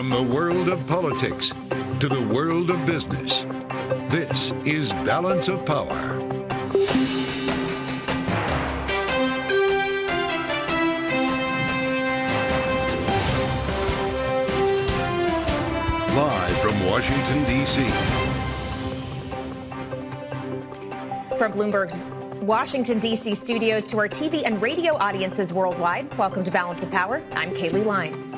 From the world of politics to the world of business, this is Balance of Power. Live from Washington, D.C. From Bloomberg's Washington, D.C. studios to our TV and radio audiences worldwide, welcome to Balance of Power. I'm Kaylee Lyons.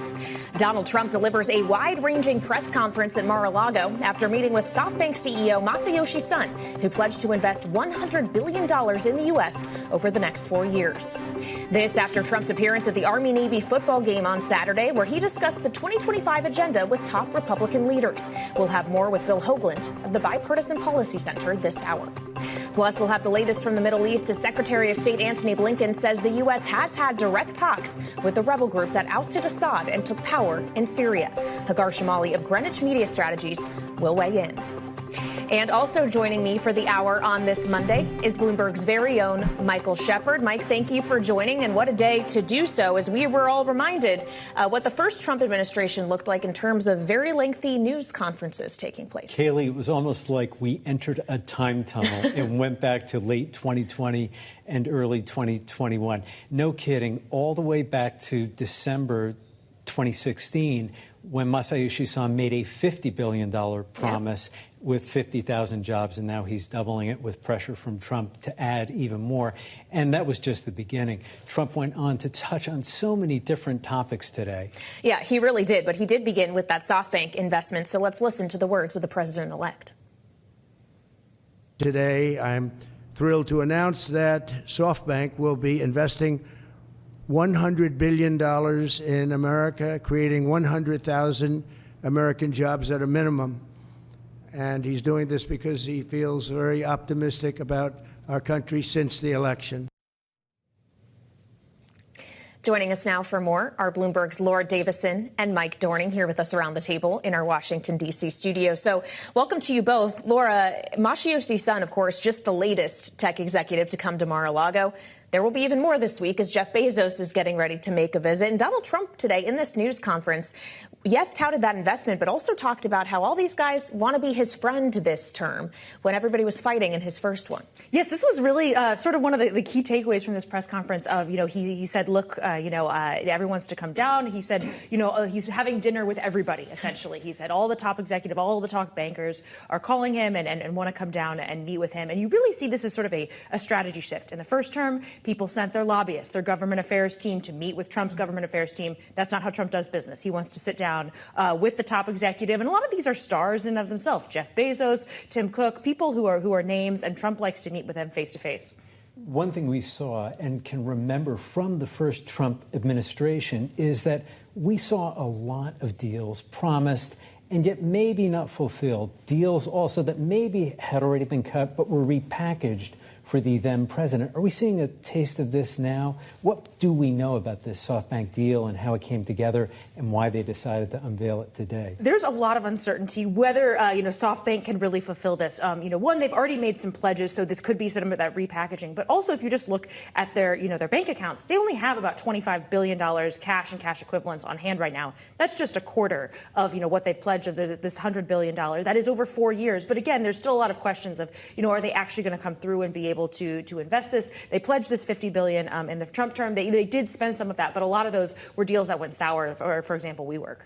Donald Trump delivers a wide-ranging press conference at Mar-a-Lago after meeting with SoftBank CEO Masayoshi Son, who pledged to invest $100 billion in the U.S. over the next 4 years. This after Trump's appearance at the Army-Navy football game on Saturday, where he discussed the 2025 agenda with top Republican leaders. We'll have more with Bill Hoagland of the Bipartisan Policy Center this hour. Plus, we'll have the latest from the Middle East as Secretary of State Antony Blinken says the U.S. has had direct talks with the rebel group that ousted Assad and took power in Syria. Hagar Chemali of Greenwich Media Strategies will weigh in. And also joining me for the hour on this Monday is Bloomberg's very own Michael Shepard. Mike, thank you for joining, and what a day to do so, as we were all reminded what the first Trump administration looked like in terms of very lengthy news conferences taking place. Kaylee, it was almost like we entered a time tunnel and went back to late 2020 and early 2021. No kidding, all the way back to December 2016, when Masayoshi Son made a $50 billion promise with 50,000 jobs, and now he's doubling it with pressure from Trump to add even more. And that was just the beginning. Trump went on to touch on so many different topics today. Yeah, he really did. But he did begin with that SoftBank investment. So let's listen to the words of the president-elect. Today, I'm thrilled to announce that SoftBank will be investing $100 billion in America, creating 100,000 American jobs at a minimum. And he's doing this because he feels very optimistic about our country since the election. Joining us now for more are Bloomberg's Laura Davison and Mike Dorning here with us around the table in our Washington, D.C. studio. So welcome to you both. Laura, Masayoshi Son, of course, just the latest tech executive to come to Mar-a-Lago. There will be even more this week as Jeff Bezos is getting ready to make a visit. And Donald Trump today in this news conference, yes, touted that investment, but also talked about how all these guys want to be his friend this term when everybody was fighting in his first one. Yes, this was really sort of one of the key takeaways from this press conference of, he said, look, everyone's to come down. He said, he's having dinner with everybody, essentially. He said all the top executive, all the top bankers are calling him and want to come down and meet with him. And you really see this as sort of a strategy shift. In the first term, people sent their lobbyists, their government affairs team to meet with Trump's government affairs team. That's not how Trump does business. He wants to sit down with the top executive. And a lot of these are stars in and of themselves. Jeff Bezos, Tim Cook, people who are names, and Trump likes to meet with them face to face. One thing we saw and can remember from the first Trump administration is that we saw a lot of deals promised and yet maybe not fulfilled. Deals also that maybe had already been cut but were repackaged for the then president. Are we seeing a taste of this now? What do we know about this SoftBank deal and how it came together and why they decided to unveil it today? There's a lot of uncertainty whether, SoftBank can really fulfill this. One, they've already made some pledges, so this could be sort of that repackaging. But also, if you just look at their bank accounts, they only have about $25 billion cash and cash equivalents on hand right now. That's just a quarter of, what they've pledged of this $100 billion. That is over 4 years. But again, there's still a lot of questions of, are they actually going to come through and be able to invest this? They pledged this $50 billion in the Trump term. They did spend some of that, but a lot of those were deals that went sour, or, for example, WeWork.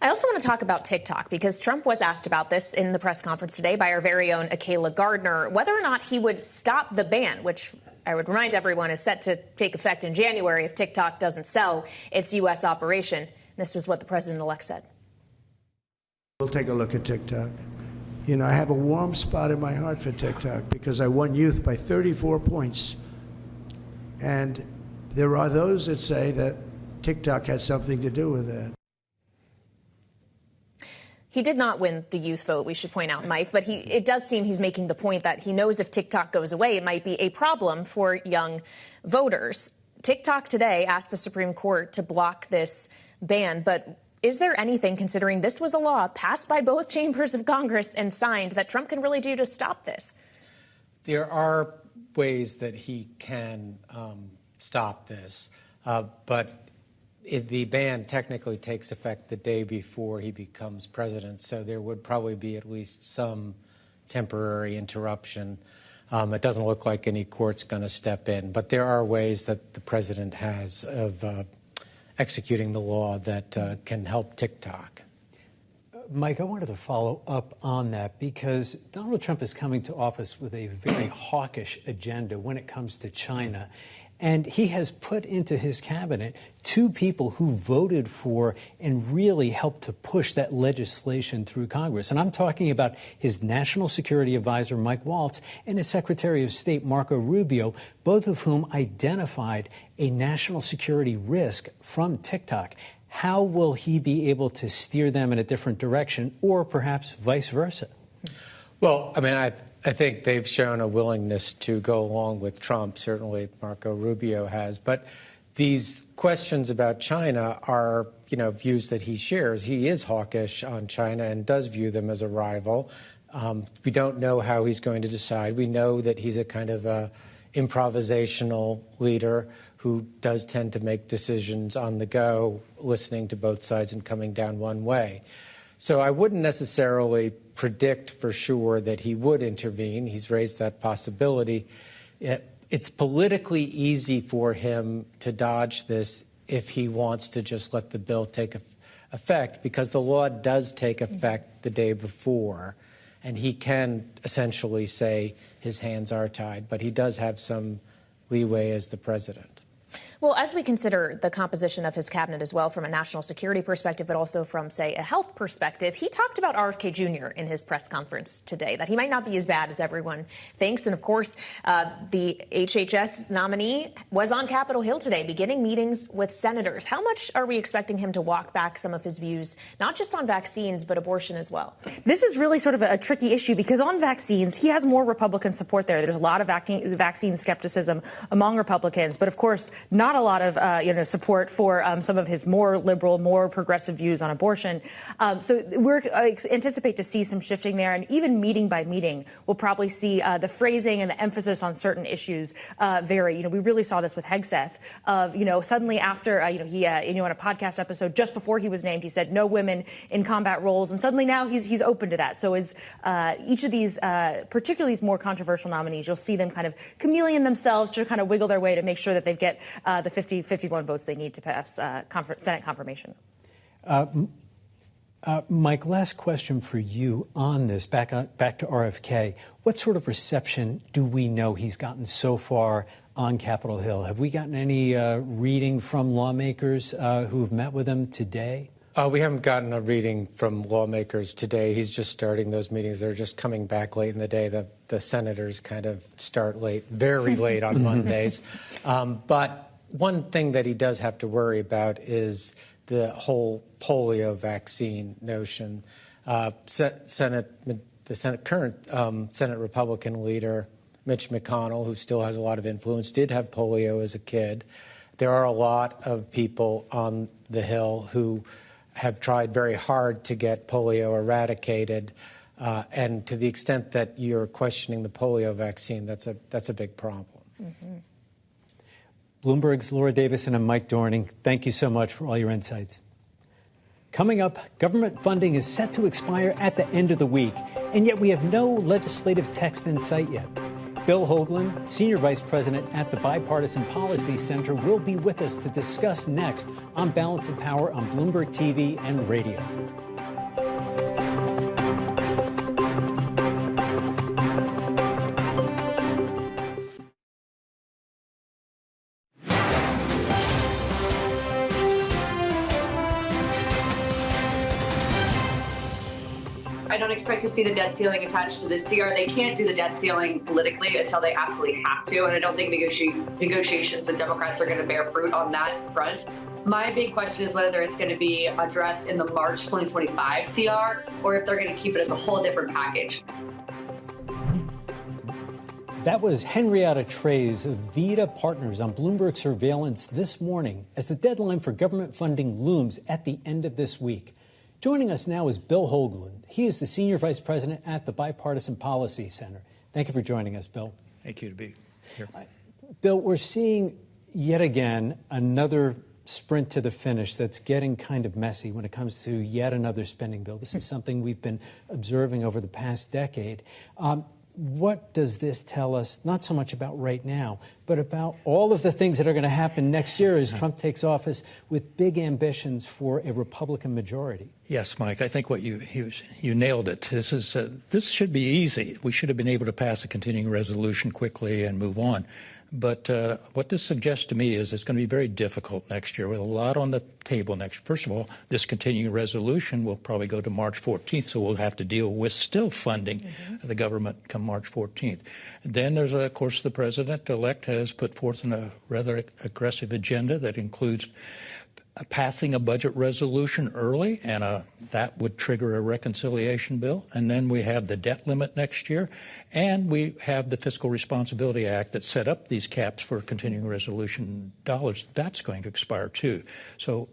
I also want to talk about TikTok, because Trump was asked about this in the press conference today by our very own Akayla Gardner, whether or not he would stop the ban, which I would remind everyone is set to take effect in January if TikTok doesn't sell its U.S. operation. This was what the president-elect said. We'll take a look at TikTok. I have a warm spot in my heart for TikTok because I won youth by 34 points. And there are those that say that TikTok had something to do with that. He did not win the youth vote, we should point out, Mike, but it does seem he's making the point that he knows if TikTok goes away, it might be a problem for young voters. TikTok today asked the Supreme Court to block this ban, but is there anything, considering this was a law passed by both chambers of Congress and signed, that Trump can really do to stop this? There are ways that he can stop this, but the ban technically takes effect the day before he becomes president, so there would probably be at least some temporary interruption. It doesn't look like any court's going to step in, but there are ways that the president has of executing the law that can help TikTok. Mike, I wanted to follow up on that because Donald Trump is coming to office with a very hawkish agenda when it comes to China. And he has put into his cabinet two people who voted for and really helped to push that legislation through Congress. And I'm talking about his National Security Advisor, Mike Waltz, and his Secretary of State, Marco Rubio, both of whom identified a national security risk from TikTok. How will he be able to steer them in a different direction, or perhaps vice versa? Well, I mean, I think they've shown a willingness to go along with Trump. Certainly Marco Rubio has. But these questions about China are, views that he shares. He is hawkish on China and does view them as a rival. We don't know how he's going to decide. We know that he's a kind of a improvisational leader who does tend to make decisions on the go, listening to both sides and coming down one way. So I wouldn't necessarily predict for sure that he would intervene. He's raised that possibility. It's politically easy for him to dodge this if he wants to just let the bill take effect, because the law does take effect the day before, and he can essentially say his hands are tied, but he does have some leeway as the president. Well, as we consider the composition of his cabinet as well from a national security perspective, but also from, say, a health perspective, he talked about RFK Jr. in his press conference today, that he might not be as bad as everyone thinks. And, of course, the HHS nominee was on Capitol Hill today, beginning meetings with senators. How much are we expecting him to walk back some of his views, not just on vaccines, but abortion as well? This is really sort of a tricky issue because on vaccines, he has more Republican support there. There's a lot of vaccine skepticism among Republicans, but, of course, not a lot of support for some of his more liberal, more progressive views on abortion. So we're anticipate to see some shifting there, and even meeting by meeting, we'll probably see the phrasing and the emphasis on certain issues vary. We really saw this with Hegseth. Suddenly after he in a podcast episode just before he was named, he said no women in combat roles, and suddenly now he's open to that. So as each of these, particularly these more controversial nominees, you'll see them kind of chameleon themselves to kind of wiggle their way to make sure that they get the 51 votes they need to pass Senate confirmation. Mike, last question for you on this, back to RFK. What sort of reception do we know he's gotten so far on Capitol Hill? Have we gotten any reading from lawmakers who have met with him today? We haven't gotten a reading from lawmakers today. He's just starting those meetings. They're just coming back late in the day. The senators kind of start late, very late on Mondays. But one thing that he does have to worry about is the whole polio vaccine notion. Current Senate Republican leader Mitch McConnell, who still has a lot of influence, did have polio as a kid. There are a lot of people on the Hill who have tried very hard to get polio eradicated. And to the extent that you're questioning the polio vaccine, that's a big problem. Mm-hmm. Bloomberg's Laura Davison and Mike Dorning, thank you so much for all your insights. Coming up, government funding is set to expire at the end of the week, and yet we have no legislative text in sight yet. Bill Hoagland, Senior Vice President at the Bipartisan Policy Center, will be with us to discuss next on Balance of Power on Bloomberg TV and radio. I don't expect to see the debt ceiling attached to the CR. They can't do the debt ceiling politically until they absolutely have to, and I don't think negotiations with Democrats are going to bear fruit on that front. My big question is whether it's going to be addressed in the March 2025 CR or if they're going to keep it as a whole different package. That was Henrietta Trey's of Vita Partners on Bloomberg Surveillance this morning as the deadline for government funding looms at the end of this week. Joining us now is Bill Hoagland. He is the Senior Vice President at the Bipartisan Policy Center. Thank you for joining us, Bill. Thank you to be here. Bill, we're seeing yet again another sprint to the finish that's getting kind of messy when it comes to yet another spending bill. This is something we've been observing over the past decade. What does this tell us, not so much about right now, but about all of the things that are going to happen next year as Trump takes office with big ambitions for a Republican majority? Yes, Mike, I think what you nailed it. This should be easy. We should have been able to pass a continuing resolution quickly and move on. But what this suggests to me is it's going to be very difficult next year with a lot on the table next year. First of all, this continuing resolution will probably go to March 14th, so we'll have to deal with still funding the government come March 14th. Then there's, of course, the president-elect has put forth a rather aggressive agenda that includes passing a budget resolution early, and that would trigger a reconciliation bill. And then we have the debt limit next year, and we have the Fiscal Responsibility Act that set up these caps for continuing resolution dollars. That's going to expire too. So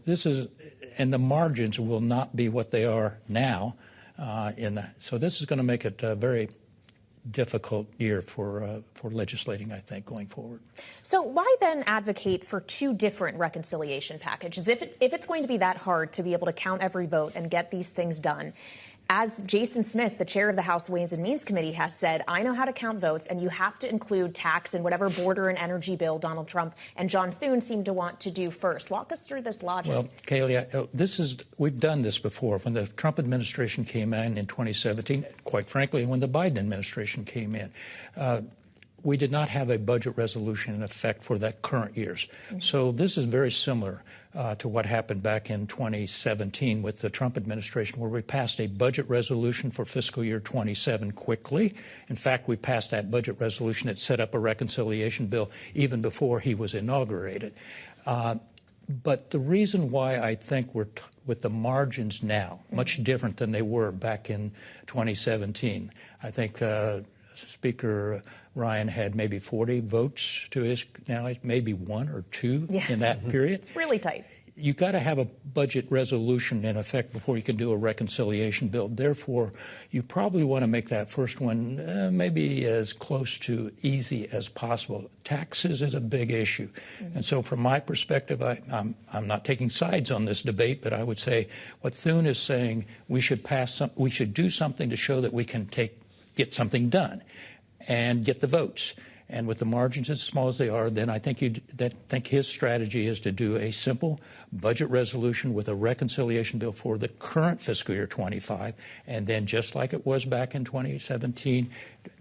and the margins will not be what they are now. So this is going to make it very difficult year for legislating, I think, going forward. So why then advocate for two different reconciliation packages? If it's going to be that hard to be able to count every vote and get these things done, as Jason Smith, the chair of the House Ways and Means Committee, has said, I know how to count votes, and you have to include tax in whatever border and energy bill Donald Trump and John Thune seem to want to do first. Walk us through this logic. Well, Kaylee, we've done this before. When the Trump administration came in 2017, quite frankly, when the Biden administration came in, we did not have a budget resolution in effect for that current years. So this is very similar to what happened back in 2017 with the Trump administration, where we passed a budget resolution for fiscal year 27 quickly. In fact, we passed that budget resolution that set up a reconciliation bill even before he was inaugurated. But the reason why I think we're with the margins now much different than they were back in 2017, I think Speaker Ryan had maybe 40 votes to his, now maybe one or two in that period. It's really tight. You've got to have a budget resolution in effect before you can do a reconciliation bill. Therefore, you probably want to make that first one maybe as close to easy as possible. Taxes is a big issue. And so from my perspective, I'm not taking sides on this debate, but I would say what Thune is saying, we should do something to show that we can get something done and get the votes. And with the margins as small as they are, then I think his strategy is to do a simple budget resolution with a reconciliation bill for the current fiscal year 25, and then just like it was back in 2017,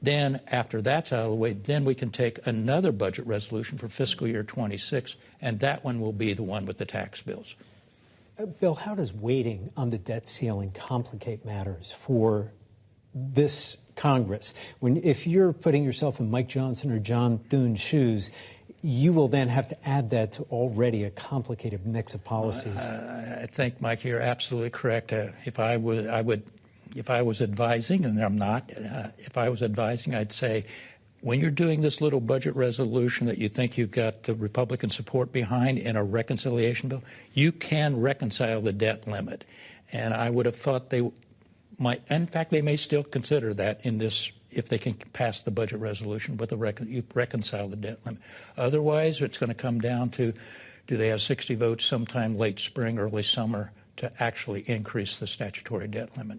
then after that's out of the way, then we can take another budget resolution for fiscal year 26, and that one will be the one with the tax bills. Bill, how does waiting on the debt ceiling complicate matters for this Congress? If you're putting yourself in Mike Johnson or John Thune's shoes, you will then have to add that to already a complicated mix of policies. I think, Mike, you're absolutely correct. If I was advising, and I'm not, if I was advising, I'd say, when you're doing this little budget resolution that you think you've got the Republican support behind in a reconciliation bill, you can reconcile the debt limit. And I would have thought they might, in fact, they may still consider that in this, if they can pass the budget resolution with you reconcile the debt limit. Otherwise, it's going to come down to, do they have 60 votes sometime late spring, early summer to actually increase the statutory debt limit?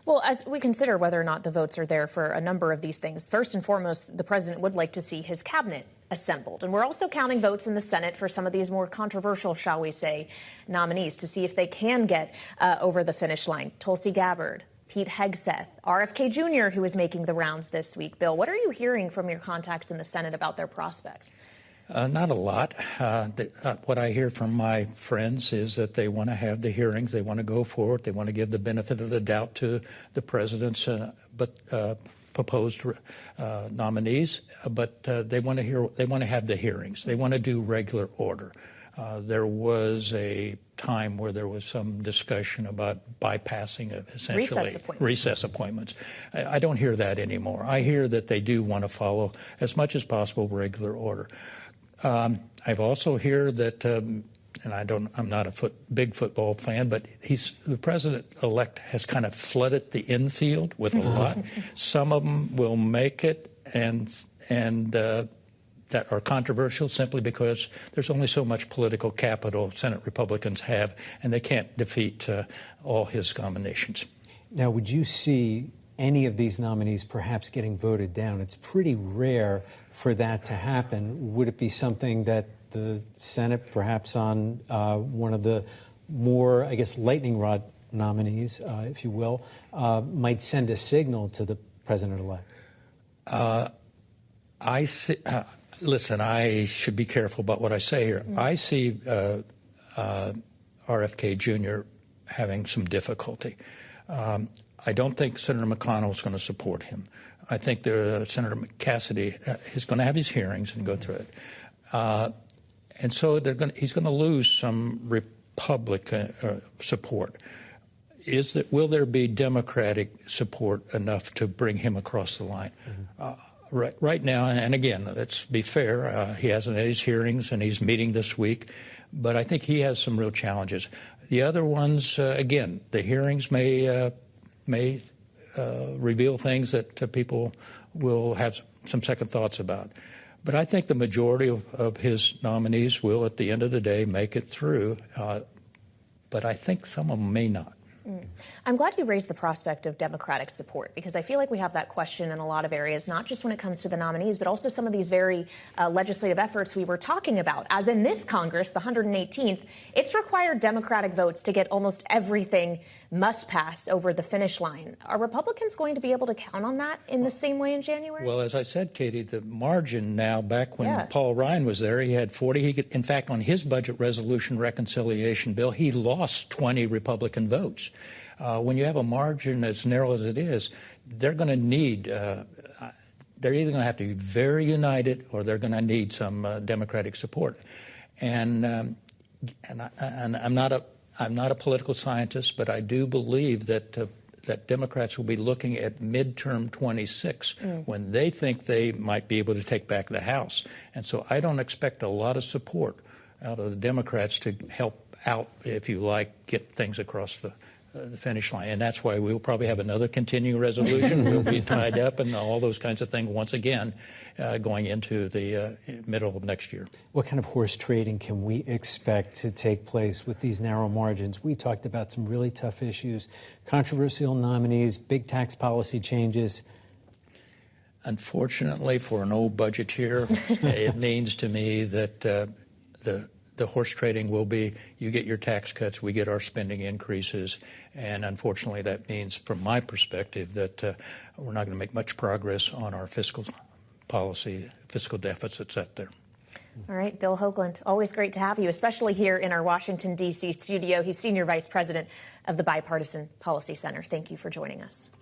Well, as we consider whether or not the votes are there for a number of these things, first and foremost, the president would like to see his cabinet assembled. And we're also counting votes in the Senate for some of these more controversial, shall we say, nominees to see if they can get over the finish line. Tulsi Gabbard, Pete Hegseth, RFK Jr., who is making the rounds this week. Bill, what are you hearing from your contacts in the Senate about their prospects? Not a lot. What I hear from my friends is that they want to have the hearings. They want to go forward. They want to give the benefit of the doubt to the president's proposed nominees. But they want to have the hearings. They want to do regular order. There was a time where there was some discussion about bypassing essentially recess appointments. I don't hear that anymore. I hear that they do want to follow as much as possible regular order. I've also heard that, and I'm not a big football fan, but the president-elect has kind of flooded the infield with a lot. Some of them will make it, and that are controversial simply because there's only so much political capital Senate Republicans have, and they can't defeat all his nominations. Now, would you see any of these nominees perhaps getting voted down? It's pretty rare for that to happen. Would it be something that the Senate, perhaps on one of the more, I guess, lightning rod nominees, if you will, might send a signal to the president-elect? I see. Listen, I should be careful about what I say here. I see RFK Jr. having some difficulty. I don't think Senator McConnell is going to support him. I think Senator Cassidy is going to have his hearings and go through it. And so he's going to lose some Republican support. Will there be Democratic support enough to bring him across the line? Right now, and again, let's be fair, he hasn't had his hearings and he's meeting this week, but I think he has some real challenges. The other ones, again, the hearings may reveal things that people will have some second thoughts about. But I think the majority of his nominees will, at the end of the day, make it through, but I think some of them may not. I'm glad you raised the prospect of Democratic support, because I feel like we have that question in a lot of areas, not just when it comes to the nominees, but also some of these very legislative efforts we were talking about. As in this Congress, the 118th, it's required Democratic votes to get almost everything must pass over the finish line. Are Republicans going to be able to count on that in the same way in January? Well, as I said, Katie, the margin now, back when Paul Ryan was there, he had 40. In fact, on his budget resolution reconciliation bill, he lost 20 Republican votes. When you have a margin as narrow as it is, they're going to need, they're either going to have to be very united or they're going to need some Democratic support. And I'm not a political scientist, but I do believe that that Democrats will be looking at midterm 26 when they think they might be able to take back the House. And so I don't expect a lot of support out of the Democrats to help out, if you like, get things across the finish line. And that's why we'll probably have another continuing resolution. We'll be tied up and all those kinds of things once again going into the middle of next year. What kind of horse trading can we expect to take place with these narrow margins? We talked about some really tough issues, controversial nominees, big tax policy changes. Unfortunately, for an old budgeteer, it means to me that the horse trading will be, you get your tax cuts, we get our spending increases, and unfortunately that means, from my perspective, that we're not going to make much progress on our fiscal policy, fiscal deficits out there. All right, Bill Hoagland, always great to have you, especially here in our Washington, D.C. studio. He's Senior Vice President of the Bipartisan Policy Center. Thank you for joining us.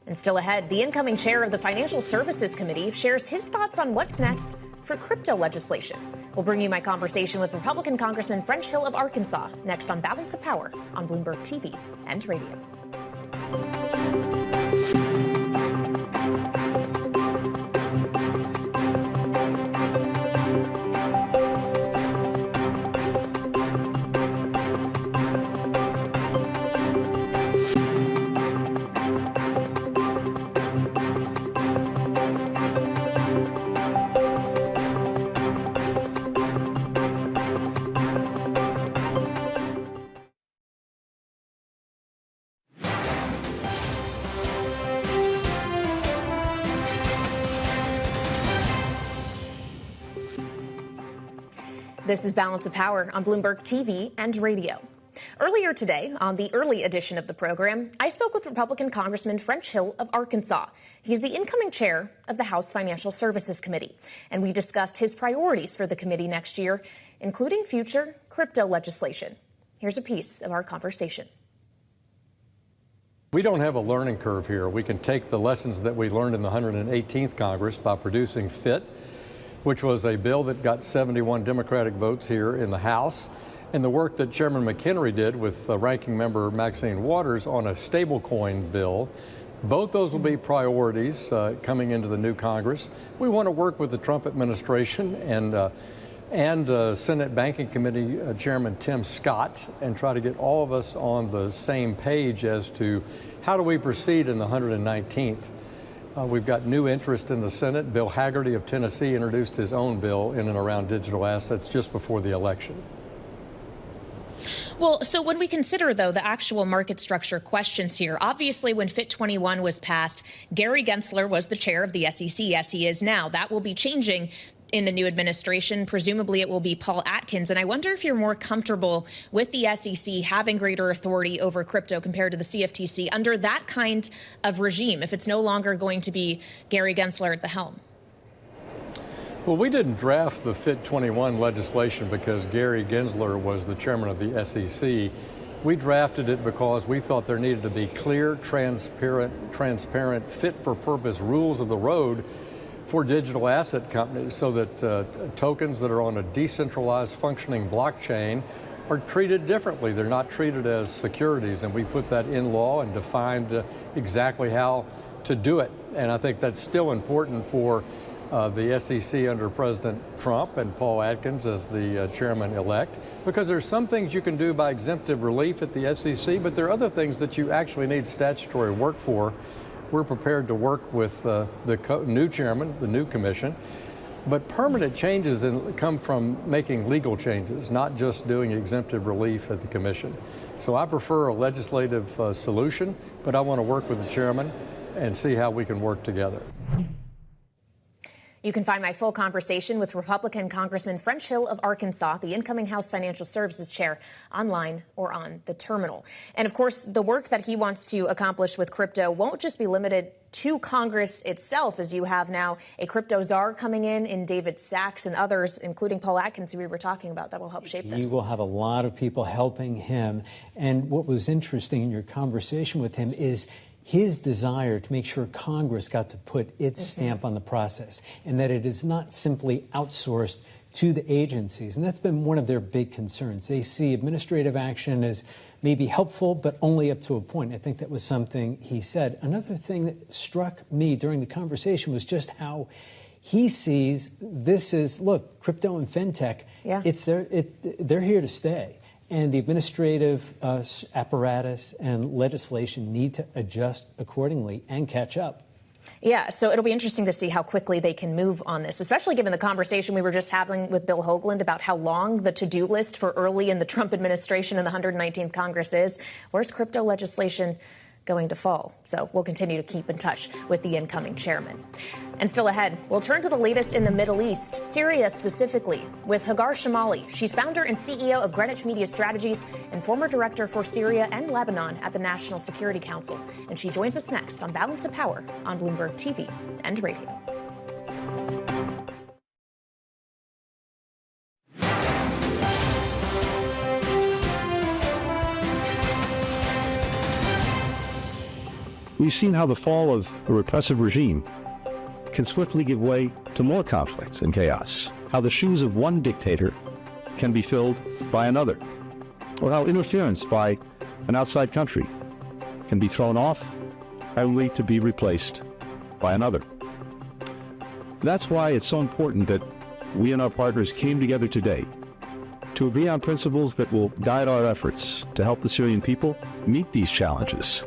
And still ahead, the incoming chair of the Financial Services Committee shares his thoughts on what's next for crypto legislation. We'll bring you my conversation with Republican Congressman French Hill of Arkansas next on Balance of Power on Bloomberg TV and radio. This is Balance of Power on Bloomberg TV and radio. Earlier today, on the early edition of the program, I spoke with Republican Congressman French Hill of Arkansas. He's the incoming chair of the House Financial Services Committee, and we discussed his priorities for the committee next year, including future crypto legislation. Here's a piece of our conversation. We don't have a learning curve here. We can take the lessons that we learned in the 118th Congress by producing FIT, which was a bill that got 71 Democratic votes here in the House, and the work that Chairman McHenry did with Ranking Member Maxine Waters on a stablecoin bill. Both those will be priorities coming into the new Congress. We want to work with the Trump administration and Senate Banking Committee Chairman Tim Scott and try to get all of us on the same page as to how do we proceed in the 119th. We've got new interest in the Senate. Bill Hagerty of Tennessee introduced his own bill in and around digital assets just before the election. Well, so when we consider, though, the actual market structure questions here, obviously when FIT 21 was passed, Gary Gensler was the chair of the SEC, as he is now. That will be changing in the new administration. Presumably it will be Paul Atkins. And I wonder if you're more comfortable with the SEC having greater authority over crypto compared to the CFTC under that kind of regime, if it's no longer going to be Gary Gensler at the helm. Well, we didn't draft the FIT 21 legislation because Gary Gensler was the chairman of the SEC. We drafted it because we thought there needed to be clear, transparent, fit-for-purpose rules of the road for digital asset companies so that tokens that are on a decentralized functioning blockchain are treated differently. They're not treated as securities, and we put that in law and defined exactly how to do it. And I think that's still important for the SEC under President Trump and Paul Atkins as the chairman-elect, because there's some things you can do by exemptive relief at the SEC, but there are other things that you actually need statutory work for. We're prepared to work with the new chairman, the new commission, but permanent changes come from making legal changes, not just doing exemptive relief at the commission. So I prefer a legislative solution, but I want to work with the chairman and see how we can work together. You can find my full conversation with Republican Congressman French Hill of Arkansas, the incoming House Financial Services Chair, online or on the terminal. And of course, the work that he wants to accomplish with crypto won't just be limited to Congress itself, as you have now a crypto czar coming in David Sachs and others, including Paul Atkins, who we were talking about, that will help shape this. You will have a lot of people helping him. And what was interesting in your conversation with him is his desire to make sure Congress got to put its stamp on the process and that it is not simply outsourced to the agencies. And that's been one of their big concerns. They see administrative action as maybe helpful, but only up to a point. I think that was something he said. Another thing that struck me during the conversation was just how he sees this as, look, crypto and fintech, they're here to stay. And the administrative apparatus and legislation need to adjust accordingly and catch up. Yeah, so it'll be interesting to see how quickly they can move on this, especially given the conversation we were just having with Bill Hoagland about how long the to-do list for early in the Trump administration and the 119th Congress is. Where's crypto legislation going to fall? So we'll continue to keep in touch with the incoming chairman. And still ahead, we'll turn to the latest in the Middle East, Syria specifically, with Hagar Chemali. She's founder and CEO of Greenwich Media Strategies and former director for Syria and Lebanon at the National Security Council. And she joins us next on Balance of Power on Bloomberg TV and radio. We've seen how the fall of a repressive regime can swiftly give way to more conflict and chaos, how the shoes of one dictator can be filled by another, or how interference by an outside country can be thrown off only to be replaced by another. That's why it's so important that we and our partners came together today to agree on principles that will guide our efforts to help the Syrian people meet these challenges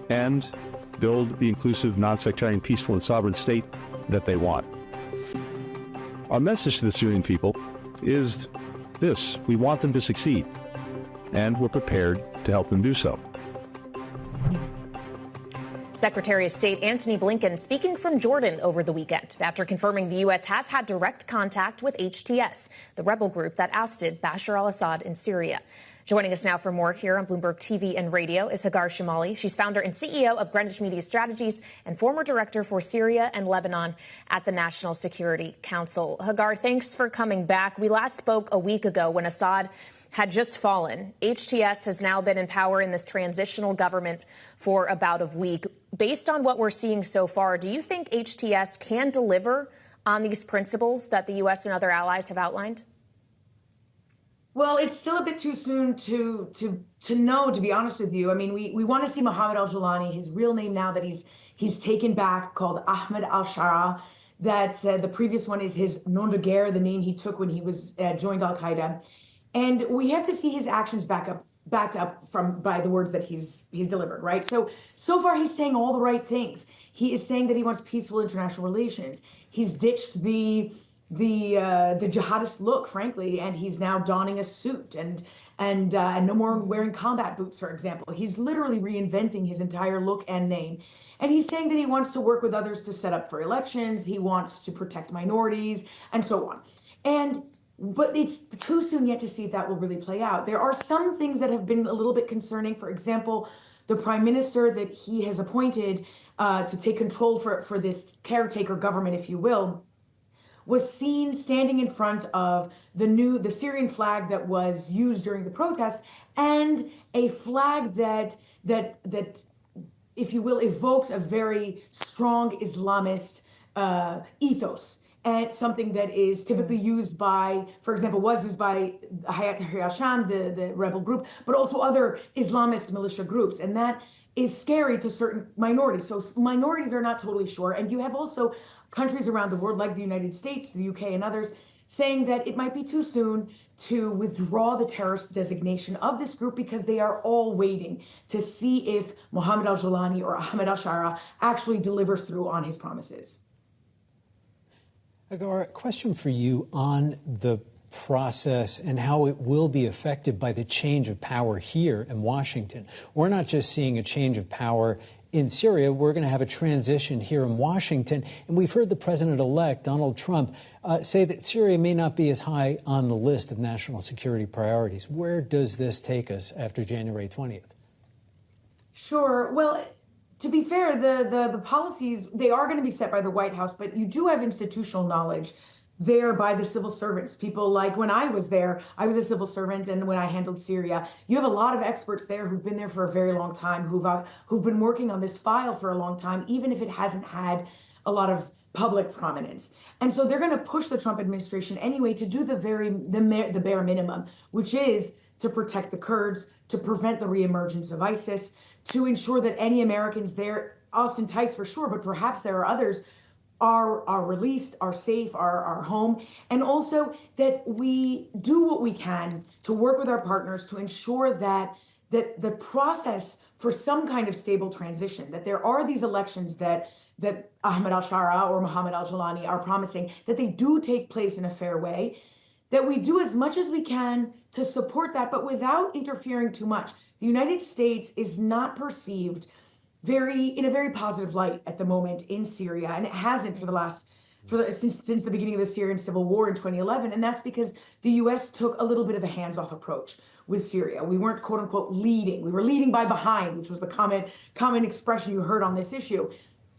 and build the inclusive, non-sectarian, peaceful, and sovereign state that they want. Our message to the Syrian people is this: we want them to succeed, and we're prepared to help them do so. Secretary of State Antony Blinken speaking from Jordan over the weekend after confirming the U.S. has had direct contact with HTS, the rebel group that ousted Bashar al-Assad in Syria. Joining us now for more here on Bloomberg TV and radio is Hagar Chemali. She's founder and CEO of Greenwich Media Strategies and former director for Syria and Lebanon at the National Security Council. Hagar, thanks for coming back. We last spoke a week ago when Assad had just fallen. HTS has now been in power in this transitional government for about a week. Based on what we're seeing so far, do you think HTS can deliver on these principles that the U.S. and other allies have outlined? Well, it's still a bit too soon to know, to be honest with you. I mean, we want to see Mohammed al-Julani, his real name now that he's taken back, called Ahmed al-Shara. That the previous one is his nom de guerre, the name he took when he was joined Al-Qaeda. And we have to see his actions backed up by the words that he's delivered, right? So far he's saying all the right things. He is saying that he wants peaceful international relations. He's ditched the jihadist look, frankly, and he's now donning a suit and no more wearing combat boots, for example. He's literally reinventing his entire look and name. And he's saying that he wants to work with others to set up for elections. He wants to protect minorities and so on. But it's too soon yet to see if that will really play out. There are some things that have been a little bit concerning. For example, the prime minister that he has appointed to take control for this caretaker government, if you will, was seen standing in front of the Syrian flag that was used during the protest, and a flag that if you will, evokes a very strong Islamist ethos. And something that is typically used by, for example, was used by Hayat Tahrir al-Sham, the rebel group, but also other Islamist militia groups. And that is scary to certain minorities. So minorities are not totally sure. And you have also countries around the world, like the United States, the UK, and others, saying that it might be too soon to withdraw the terrorist designation of this group because they are all waiting to see if Mohammed al-Jolani or Ahmed al-Shara actually delivers through on his promises. Hagar, a question for you on the process and how it will be affected by the change of power here in Washington. We're not just seeing a change of power in Syria, we're going to have a transition here in Washington. And we've heard the president-elect, Donald Trump, say that Syria may not be as high on the list of national security priorities. Where does this take us after January 20th? Sure. Well, to be fair, the policies, they are going to be set by the White House, but you do have institutional knowledge there by the civil servants. People like when I was there, I was a civil servant, and when I handled Syria, you have a lot of experts there who've been there for a very long time, who've been working on this file for a long time, even if it hasn't had a lot of public prominence. And so they're going to push the Trump administration anyway to do the bare minimum, which is to protect the Kurds, to prevent the reemergence of ISIS, to ensure that any Americans there, Austin Tice for sure, but perhaps there are others, are released, are safe, are home, and also that we do what we can to work with our partners to ensure that the process for some kind of stable transition, that there are these elections that Ahmed al-Shara or Mohammed al-Jolani are promising, that they do take place in a fair way, that we do as much as we can to support that, but without interfering too much. The United States is not perceived in a very positive light at the moment in Syria, and it hasn't since the beginning of the Syrian civil war in 2011, and that's because the U.S. took a little bit of a hands-off approach with Syria. We weren't quote unquote leading; we were leading by behind, which was the common expression you heard on this issue.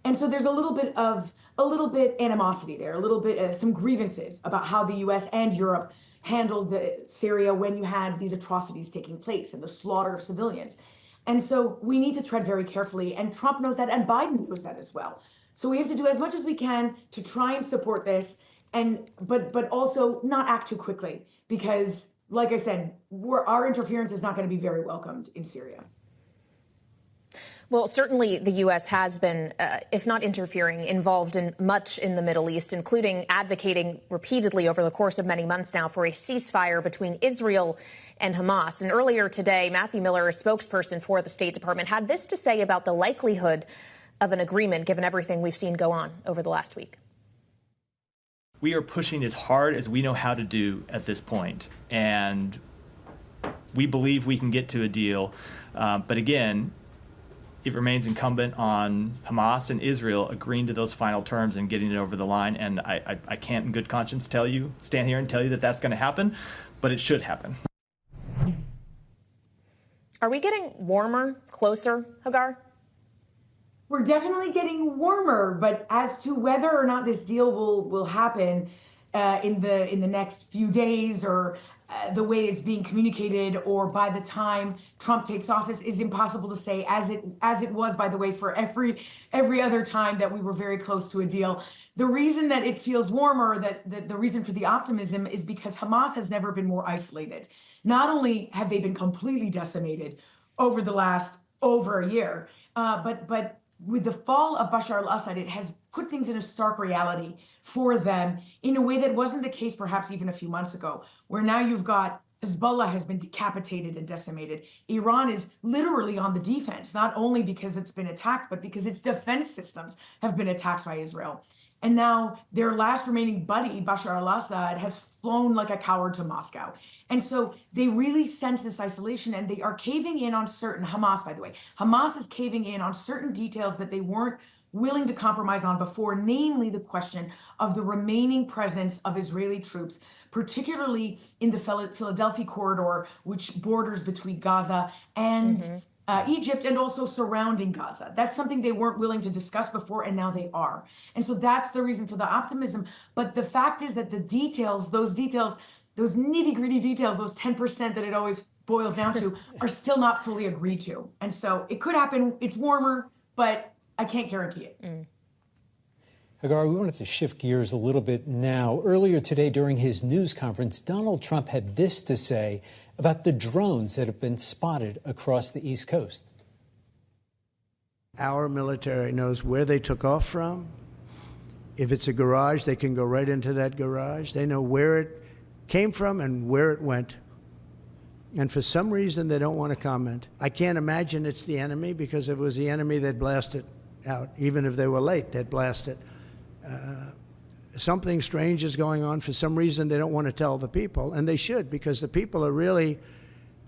And so there's a little bit animosity there, a little bit some grievances about how the U.S. and Europe handled Syria when you had these atrocities taking place and the slaughter of civilians. And so we need to tread very carefully, and Trump knows that, and Biden knows that as well. So we have to do as much as we can to try and support this, but also not act too quickly, because, like I said, our interference is not going to be very welcomed in Syria. Well, certainly the U.S. has been, if not interfering, involved in much in the Middle East, including advocating repeatedly over the course of many months now for a ceasefire between Israel and Hamas. And earlier today, Matthew Miller, a spokesperson for the State Department, had this to say about the likelihood of an agreement, given everything we've seen go on over the last week. We are pushing as hard as we know how to do at this point, and we believe we can get to a deal. But again, it remains incumbent on Hamas and Israel agreeing to those final terms and getting it over the line. And I can't in good conscience stand here and tell you that that's going to happen, but it should happen. Are we getting warmer, closer, Hagar? We're definitely getting warmer, but as to whether or not this deal will happen in the next few days, or the way it's being communicated, or by the time Trump takes office, is impossible to say, as it was, by the way, for every other time that we were very close to a deal. The reason that it feels warmer, that the reason for the optimism, is because Hamas has never been more isolated. Not only have they been completely decimated over a year, but with the fall of Bashar al-Assad, it has put things in a stark reality for them in a way that wasn't the case perhaps even a few months ago, where now you've got Hezbollah has been decapitated and decimated. Iran is literally on the defense, not only because it's been attacked, but because its defense systems have been attacked by Israel. And now their last remaining buddy, Bashar al-Assad, has flown like a coward to Moscow. And so they really sense this isolation, and they are caving in on certain, Hamas, by the way, Hamas is caving in on certain details that they weren't willing to compromise on before, namely the question of the remaining presence of Israeli troops, particularly in the Philadelphia corridor, which borders between Gaza and Egypt, and also surrounding Gaza. That's something they weren't willing to discuss before, and now they are. And so that's the reason for the optimism. But the fact is that the details, those nitty-gritty details, those 10% that it always boils down to, are still not fully agreed to. And so it could happen. It's warmer, but I can't guarantee it. Hagar, we wanted to shift gears a little bit now. Earlier today, during his news conference, Donald Trump had this to say about the drones that have been spotted across the East Coast. Our military knows where they took off from. If it's a garage, they can go right into that garage. They know where it came from and where it went. And for some reason, they don't want to comment. I can't imagine it's the enemy, because if it was the enemy, they'd blast it out. Even if they were late, they'd blast it. Something strange is going on. For some reason, they don't want to tell the people, and they should, because the people are really,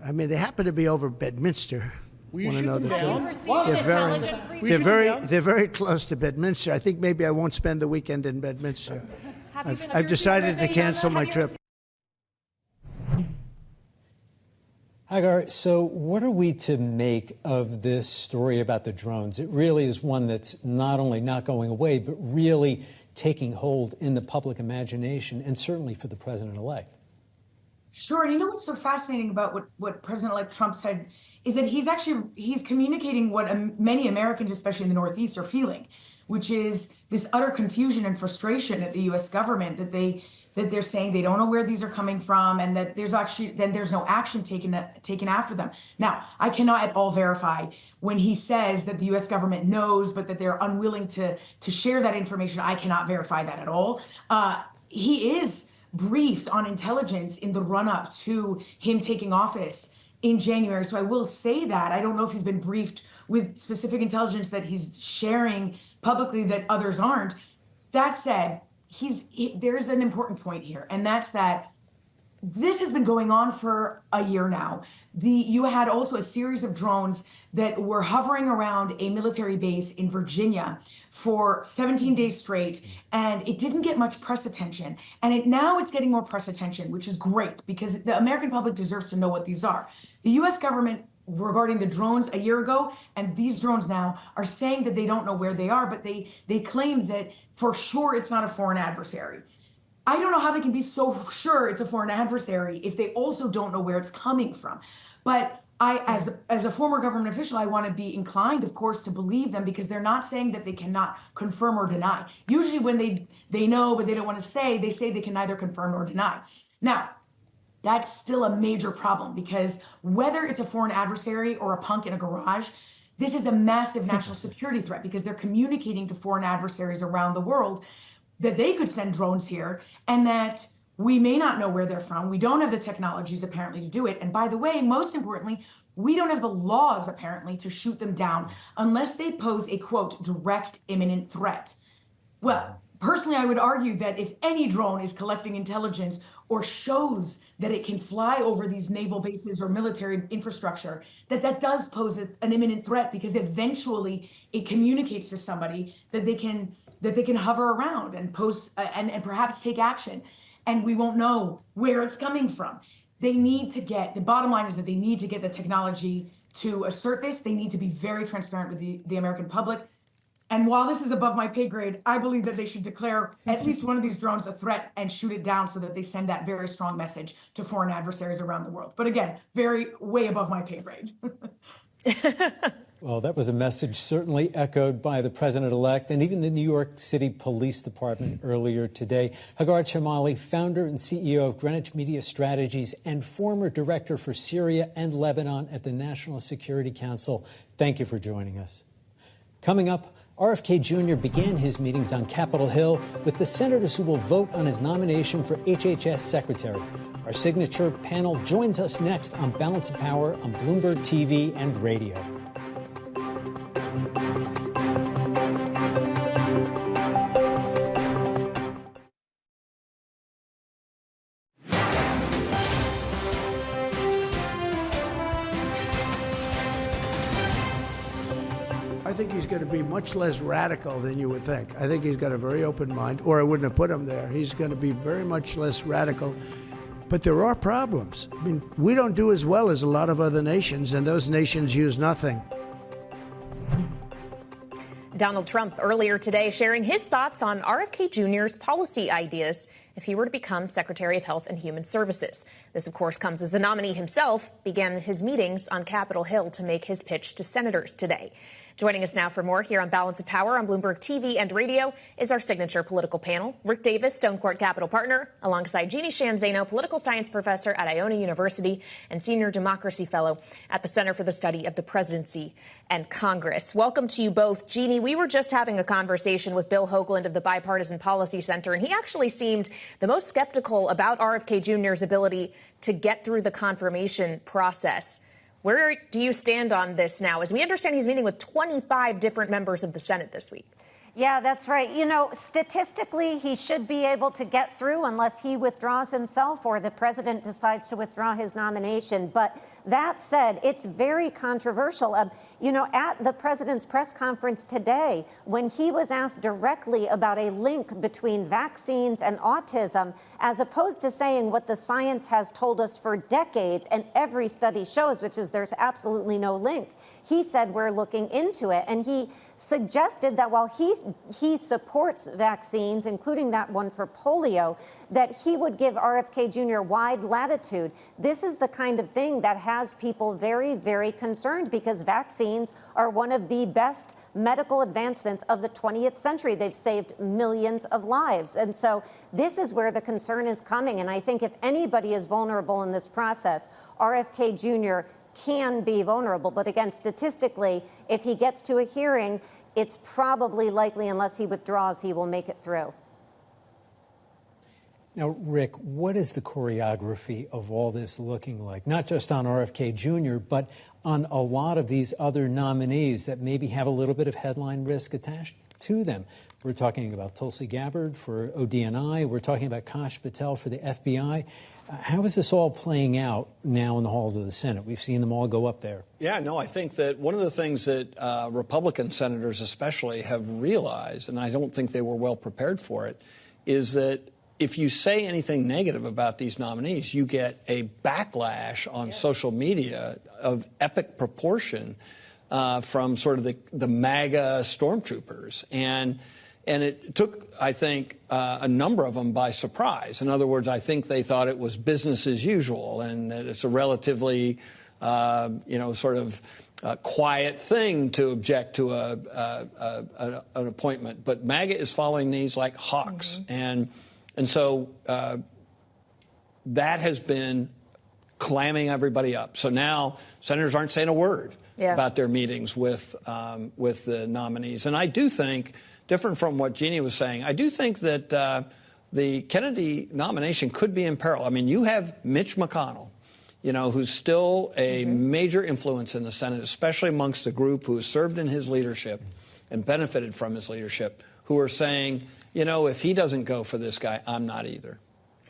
I mean, they happen to be over Bedminster. Will you shoot them down? They're very close to Bedminster. I think maybe I won't spend the weekend in Bedminster. I've decided to cancel my trip. Hagar, so what are we to make of this story about the drones? It really is one that's not only not going away, but really taking hold in the public imagination, and certainly for the president-elect. Sure. You know what's so fascinating about what President-elect Trump said is that he's communicating what many Americans, especially in the Northeast, are feeling, which is this utter confusion and frustration at the U.S. government that they're saying they don't know where these are coming from, and that there's no action taken after them. Now, I cannot at all verify when he says that the U.S. government knows, but that they're unwilling to share that information. I cannot verify that at all. He is briefed on intelligence in the run-up to him taking office in January. So I will say that. I don't know if he's been briefed with specific intelligence that he's sharing publicly that others aren't. That said, there's an important point here, and that's that this has been going on for a year now. You had also a series of drones that were hovering around a military base in Virginia for 17 days straight, and it didn't get much press attention. And now it's getting more press attention, which is great, because the American public deserves to know what these are. The U.S. government, regarding the drones a year ago and these drones now, are saying that they don't know where they are, but they claim that for sure it's not a foreign adversary. I don't know how they can be so sure it's a foreign adversary if they also don't know where it's coming from. But as a former government official, I want to be inclined, of course, to believe them, because they're not saying that they cannot confirm or deny. Usually when they know but they don't want to say, they say they can neither confirm nor deny. Now, that's still a major problem, because whether it's a foreign adversary or a punk in a garage, this is a massive national security threat, because they're communicating to foreign adversaries around the world that they could send drones here, and that we may not know where they're from. We don't have the technologies apparently to do it. And by the way, most importantly, we don't have the laws apparently to shoot them down unless they pose a, quote, direct imminent threat. Well, personally, I would argue that if any drone is collecting intelligence or shows that it can fly over these naval bases or military infrastructure, that does pose an imminent threat, because eventually it communicates to somebody that they can hover around and and perhaps take action, and we won't know where it's coming from. The bottom line is that they need to get the technology to assert this. They need to be very transparent with the American public. And while this is above my pay grade, I believe that they should declare at least one of these drones a threat and shoot it down, so that they send that very strong message to foreign adversaries around the world. But again, way above my pay grade. Well, that was a message certainly echoed by the president-elect and even the New York City Police Department earlier today. Hagar Chemali, founder and CEO of Greenwich Media Strategies and former director for Syria and Lebanon at the National Security Council. Thank you for joining us. Coming up, RFK Jr. began his meetings on Capitol Hill with the senators who will vote on his nomination for HHS Secretary. Our signature panel joins us next on Balance of Power on Bloomberg TV and radio. I think he's going to be much less radical than you would think. I think he's got a very open mind, or I wouldn't have put him there. He's going to be very much less radical. But there are problems. I mean, we don't do as well as a lot of other nations, and those nations use nothing. Donald Trump earlier today sharing his thoughts on RFK Jr.'s policy ideas if he were to become Secretary of Health and Human Services. This, of course, comes as the nominee himself began his meetings on Capitol Hill to make his pitch to senators today. Joining us now for more here on Balance of Power on Bloomberg TV and radio is our signature political panel. Rick Davis, Stone Court Capital partner, alongside Jeannie Shanzano, political science professor at Iona University and senior democracy fellow at the Center for the Study of the Presidency and Congress. Welcome to you both. Jeannie, we were just having a conversation with Bill Hoagland of the Bipartisan Policy Center, and he actually seemed the most skeptical about RFK Jr.'s ability to get through the confirmation process. Where do you stand on this now? As we understand, he's meeting with 25 different members of the Senate this week. Yeah, that's right. You know, statistically, he should be able to get through unless he withdraws himself or the president decides to withdraw his nomination. But that said, it's very controversial. You know, at the president's press conference today, when he was asked directly about a link between vaccines and autism, as opposed to saying what the science has told us for decades and every study shows, which is there's absolutely no link, he said we're looking into it. And he suggested that while he supports vaccines, including that one for polio, that he would give RFK Jr. wide latitude. This is the kind of thing that has people very, very concerned because vaccines are one of the best medical advancements of the 20th century. They've saved millions of lives. And so this is where the concern is coming. And I think if anybody is vulnerable in this process, RFK Jr. can be vulnerable. But again, statistically, if he gets to a hearing, it's probably likely, unless he withdraws, he will make it through. Now, Rick, what is the choreography of all this looking like? Not just on RFK Jr., but on a lot of these other nominees that maybe have a little bit of headline risk attached to them. We're talking about Tulsi Gabbard for ODNI. We're talking about Kash Patel for the FBI. How is this all playing out now in the halls of the Senate? We've seen them all go up there. Yeah, no, I think that one of the things that Republican senators especially have realized, and I don't think they were well prepared for it, is that if you say anything negative about these nominees, you get a backlash on social media of epic proportion from sort of the MAGA stormtroopers. And it took, I think, a number of them by surprise. In other words, I think they thought it was business as usual and that it's a relatively, sort of quiet thing to object to an appointment. But MAGA is following these like hawks. Mm-hmm. And so that has been clamming everybody up. So now senators aren't saying a word about their meetings with the nominees. And I do think, different from what Jeannie was saying, I do think that the Kennedy nomination could be in peril. I mean, you have Mitch McConnell, who's still a major influence in the Senate, especially amongst the group who has served in his leadership and benefited from his leadership, who are saying, if he doesn't go for this guy, I'm not either.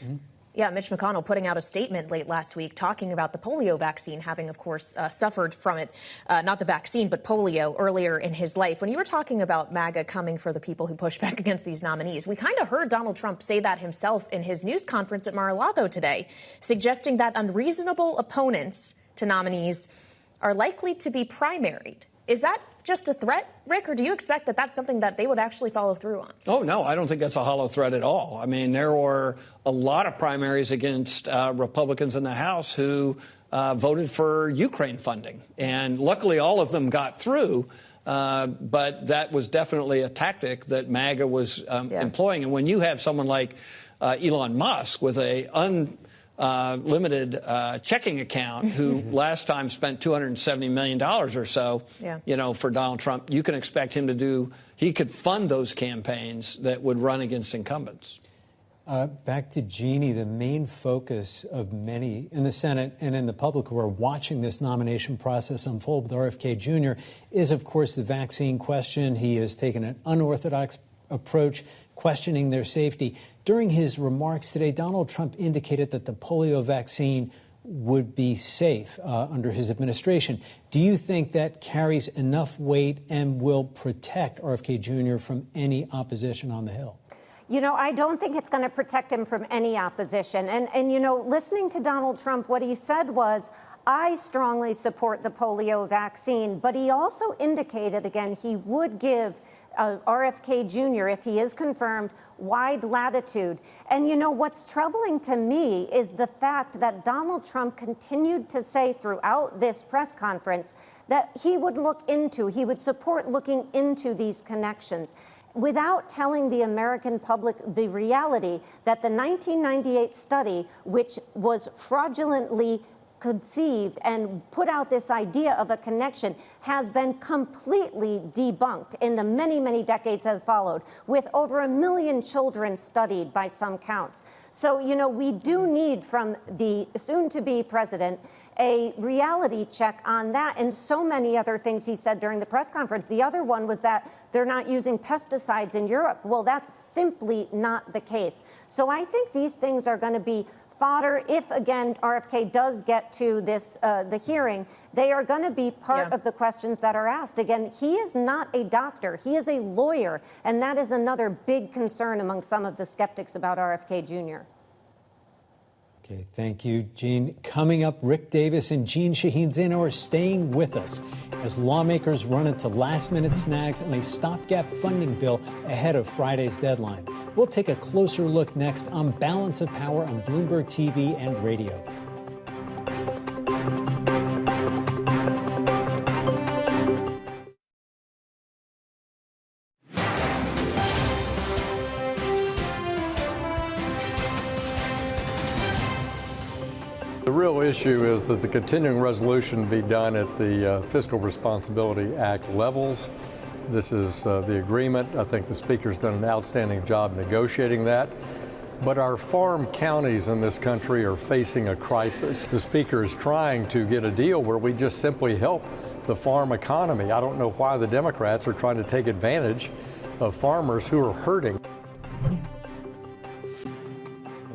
Mm-hmm. Yeah, Mitch McConnell putting out a statement late last week talking about the polio vaccine, having, of course, suffered from it, not the vaccine, but polio earlier in his life. When you were talking about MAGA coming for the people who push back against these nominees, we kind of heard Donald Trump say that himself in his news conference at Mar-a-Lago today, suggesting that unreasonable opponents to nominees are likely to be primaried. Is that just a threat, Rick, or do you expect that that's something that they would actually follow through on? Oh, no, I don't think that's a hollow threat at all. I mean, there were a lot of primaries against Republicans in the House who voted for Ukraine funding. And luckily, all of them got through. But that was definitely a tactic that MAGA was employing. And when you have someone like Elon Musk with a limited checking account, who last time spent $270 million or so, for Donald Trump. You can expect him to do, he could fund those campaigns that would run against incumbents. Back to Jeannie, the main focus of many in the Senate and in the public who are watching this nomination process unfold with RFK Jr. is, of course, the vaccine question. He has taken an unorthodox approach, questioning their safety. During his remarks today, Donald Trump indicated that the polio vaccine would be safe under his administration. Do you think that carries enough weight and will protect RFK Jr. from any opposition on the Hill? You know, I don't think it's going to protect him from any opposition. And listening to Donald Trump, what he said was, I strongly support the polio vaccine, but he also indicated, again, he would give RFK Jr., if he is confirmed, wide latitude. And what's troubling to me is the fact that Donald Trump continued to say throughout this press conference that he would support looking into these connections, without telling the American public the reality that the 1998 study, which was fraudulently conceived and put out this idea of a connection, has been completely debunked in the many, many decades that have followed, with over 1 million children studied by some counts. So, we do need from the soon-to-be president a reality check on that and so many other things he said during the press conference. The other one was that they're not using pesticides in Europe. Well, that's simply not the case. So I think these things are going to be fodder. If, again, RFK does get to this, the hearing, they are going to be part of the questions that are asked. Again, he is not a doctor. He is a lawyer. And that is another big concern among some of the skeptics about RFK Jr. Okay, thank you, Jean. Coming up, Rick Davis and Jean Shaheen-Zeno are staying with us as lawmakers run into last-minute snags on a stopgap funding bill ahead of Friday's deadline. We'll take a closer look next on Balance of Power on Bloomberg TV and radio. The real issue is that the continuing resolution be done at the Fiscal Responsibility Act levels. This is the agreement. I think the Speaker's done an outstanding job negotiating that. But our farm counties in this country are facing a crisis. The Speaker is trying to get a deal where we just simply help the farm economy. I don't know why the Democrats are trying to take advantage of farmers who are hurting.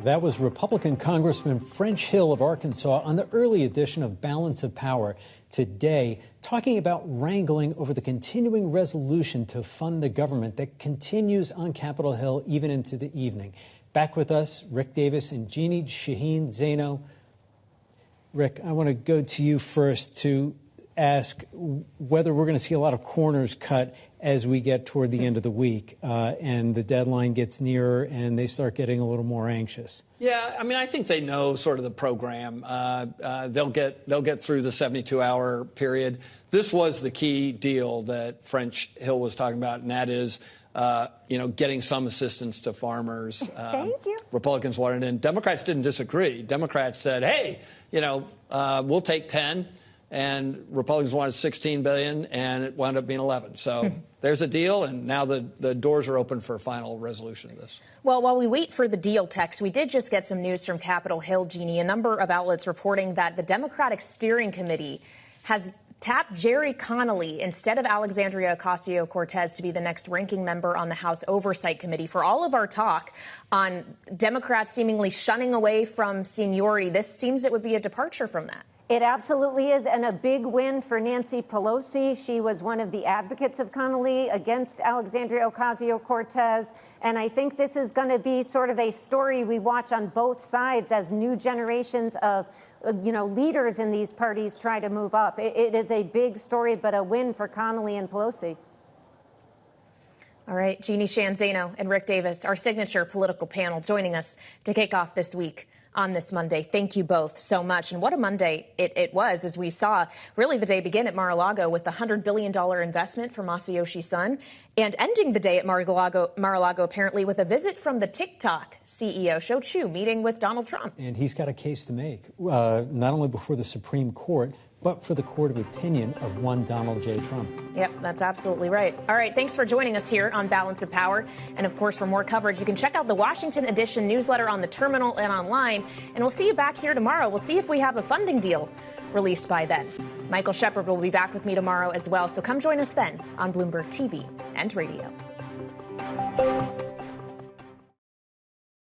That was Republican Congressman French Hill of Arkansas on the early edition of Balance of Power today, talking about wrangling over the continuing resolution to fund the government that continues on Capitol Hill even into the evening. Back with us, Rick Davis and Jeannie Shaheen-Zeno. Rick, I want to go to you first to ask whether we're going to see a lot of corners cut as we get toward the end of the week and the deadline gets nearer and they start getting a little more anxious. Yeah, I mean, I think they know sort of the program. They'll get through the 72-hour period. This was the key deal that French Hill was talking about, and that is, getting some assistance to farmers. Thank you. Republicans wanted it in. Democrats didn't disagree. Democrats said, hey, we'll take 10. And Republicans wanted $16 billion, and it wound up being 11. So there's a deal, and now the doors are open for a final resolution of this. Well, while we wait for the deal text, we did just get some news from Capitol Hill, Jeannie. A number of outlets reporting that the Democratic Steering Committee has tapped Jerry Connolly instead of Alexandria Ocasio-Cortez to be the next ranking member on the House Oversight Committee. For all of our talk on Democrats seemingly shunning away from seniority, this seems it would be a departure from that. It absolutely is, and a big win for Nancy Pelosi. She was one of the advocates of Connolly against Alexandria Ocasio-Cortez, and I think this is going to be sort of a story we watch on both sides as new generations of, leaders in these parties try to move up. It is a big story, but a win for Connolly and Pelosi. All right, Jeannie Shaheen-Zeno and Rick Davis, our signature political panel, joining us to kick off this week on this Monday. Thank you both so much. And what a Monday it was, as we saw really the day begin at Mar-a-Lago with the $100 billion investment from Masayoshi Son, and ending the day at Mar-a-Lago apparently with a visit from the TikTok CEO, Shou Chew, meeting with Donald Trump. And he's got a case to make, not only before the Supreme Court, but for the court of opinion of one Donald J. Trump. Yep, that's absolutely right. All right, thanks for joining us here on Balance of Power. And of course, for more coverage, you can check out the Washington edition newsletter on the terminal and online. And we'll see you back here tomorrow. We'll see if we have a funding deal released by then. Michael Shepard will be back with me tomorrow as well. So come join us then on Bloomberg TV and radio.